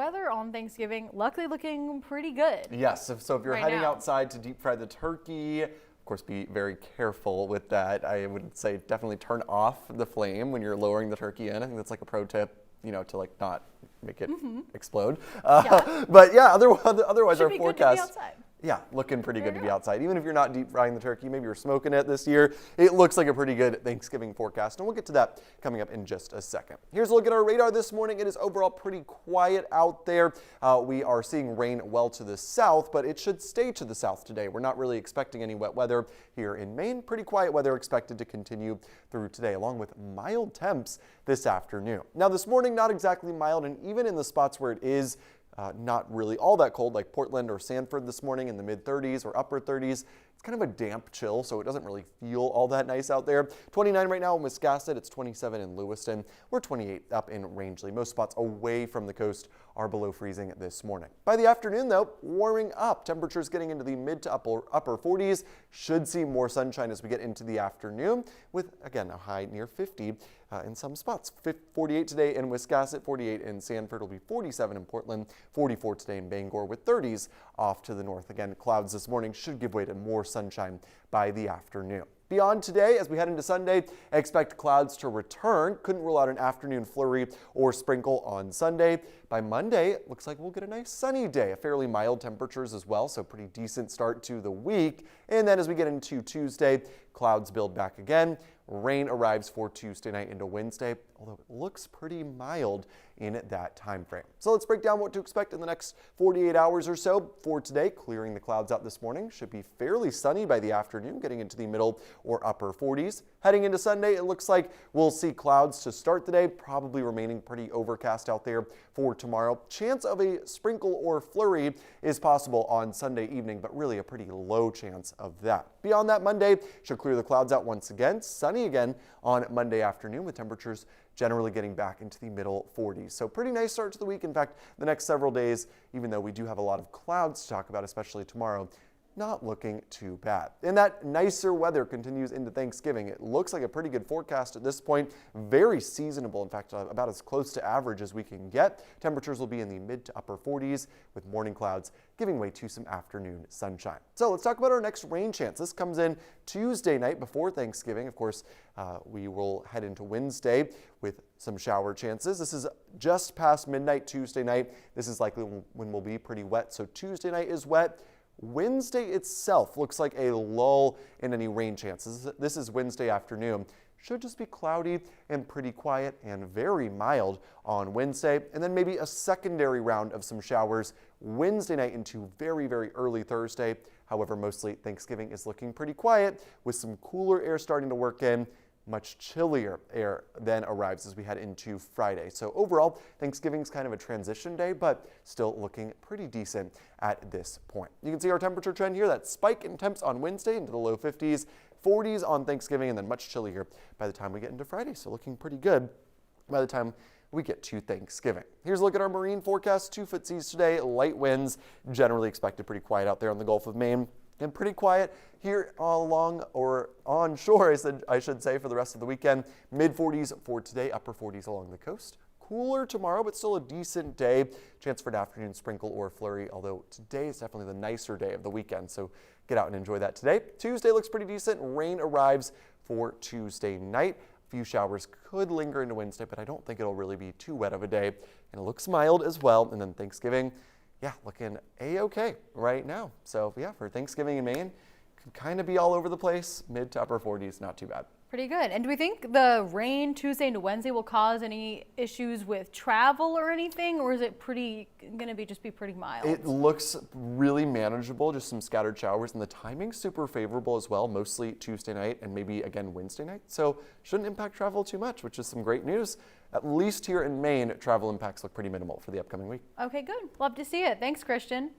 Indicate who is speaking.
Speaker 1: weather on Thanksgiving, luckily looking pretty good.
Speaker 2: Yes, so if you're
Speaker 1: right
Speaker 2: heading
Speaker 1: now.
Speaker 2: outside to deep fry the turkey, of course, be very careful with that. I would say definitely turn off the flame when you're lowering the turkey in. I think that's like a pro tip, to like not make it explode.
Speaker 1: Yeah.
Speaker 2: But yeah, otherwise
Speaker 1: Should
Speaker 2: our
Speaker 1: be
Speaker 2: forecast.
Speaker 1: good to be outside.
Speaker 2: Yeah, looking pretty good to be
Speaker 1: go.
Speaker 2: outside. Even if you're not deep frying the turkey, maybe you're smoking it this year, it looks like a pretty good Thanksgiving forecast, and we'll get to that coming up in just a second. Here's a look at our radar this morning. It is overall pretty quiet out there. We are seeing rain well to the south, but it should stay to the south today. We're not really expecting any wet weather here in Maine. Pretty quiet weather expected to continue through today, along with mild temps this afternoon. Now this morning, not exactly mild, and even in the spots where it is not really all that cold, like Portland or Sanford this morning in the mid 30s or upper 30s. It's kind of a damp chill, so it doesn't really feel all that nice out there. 29 right now in Wiscasset, it's 27 in Lewiston. We're 28 up in Rangeley. Most spots away from the coast are below freezing this morning. By the afternoon, though, warming up. Temperatures getting into the mid to upper 40s. Should see more sunshine as we get into the afternoon with, again, a high near 50 in some spots. 48 today in Wiscasset, 48 in Sanford, will be 47 in Portland, 44 today in Bangor with 30s off to the north. Again, clouds this morning should give way to more sunshine by the afternoon. Beyond today, as we head into Sunday, expect clouds to return. Couldn't rule out an afternoon flurry or sprinkle on Sunday. By Monday, it looks like we'll get a nice sunny day, fairly mild temperatures as well, so pretty decent start to the week. And then as we get into Tuesday, clouds build back again. Rain arrives for Tuesday night into Wednesday, although it looks pretty mild in that time frame. So let's break down what to expect in the next 48 hours or so. For today, clearing the clouds out this morning, should be fairly sunny by the afternoon, getting into the middle or upper 40s. Heading into Sunday, it looks like we'll see clouds to start the day, probably remaining pretty overcast out there for tomorrow. Chance of a sprinkle or flurry is possible on Sunday evening, but really a pretty low chance of that. Beyond that, Monday should clear the clouds out once again. Sunny again on Monday afternoon with temperatures generally getting back into the middle 40s. So pretty nice start to the week. In fact, the next several days, even though we do have a lot of clouds to talk about, especially tomorrow, not looking too bad. And that nicer weather continues into Thanksgiving. It looks like a pretty good forecast at this point. Very seasonable, in fact, about as close to average as we can get. Temperatures will be in the mid to upper 40s with morning clouds giving way to some afternoon sunshine. So let's talk about our next rain chance. This comes in Tuesday night before Thanksgiving. Of course, we will head into Wednesday with some shower chances. This is just past midnight Tuesday night. This is likely when we'll be pretty wet. So Tuesday night is wet. Wednesday itself looks like a lull in any rain chances. This is Wednesday afternoon. Should just be cloudy and pretty quiet and very mild on Wednesday. And then maybe a secondary round of some showers Wednesday night into very, very early Thursday. However, mostly Thanksgiving is looking pretty quiet with some cooler air starting to work in. Much chillier air then arrives as we head into Friday. So overall, Thanksgiving's kind of a transition day, but still looking pretty decent at this point. You can see our temperature trend here, that spike in temps on Wednesday into the low 50s, 40s on Thanksgiving, and then much chillier by the time we get into Friday. So looking pretty good by the time we get to Thanksgiving. Here's a look at our marine forecast. 2-foot seas today, light winds, generally expected pretty quiet out there on the Gulf of Maine. And pretty quiet here along or on shore, I should say, for the rest of the weekend. Mid 40s for today, upper 40s along the coast. Cooler tomorrow, but still a decent day. Chance for an afternoon sprinkle or flurry, although today is definitely the nicer day of the weekend, so get out and enjoy that today. Tuesday looks pretty decent. Rain arrives for Tuesday night. A few showers could linger into Wednesday, but I don't think it'll really be too wet of a day. And it looks mild as well. And then Thanksgiving, yeah, looking a-okay right now. So yeah, for Thanksgiving in Maine, could kind of be all over the place. Mid to upper 40s, not too bad.
Speaker 1: Pretty good. And do we think the rain Tuesday into Wednesday will cause any issues with travel or anything, or is it going to just be pretty mild?
Speaker 2: It looks really manageable, just some scattered showers, and the timing's super favorable as well, mostly Tuesday night and maybe again Wednesday night. So shouldn't impact travel too much, which is some great news. At least here in Maine, travel impacts look pretty minimal for the upcoming week.
Speaker 1: Okay, good. Love to see it. Thanks, Christian.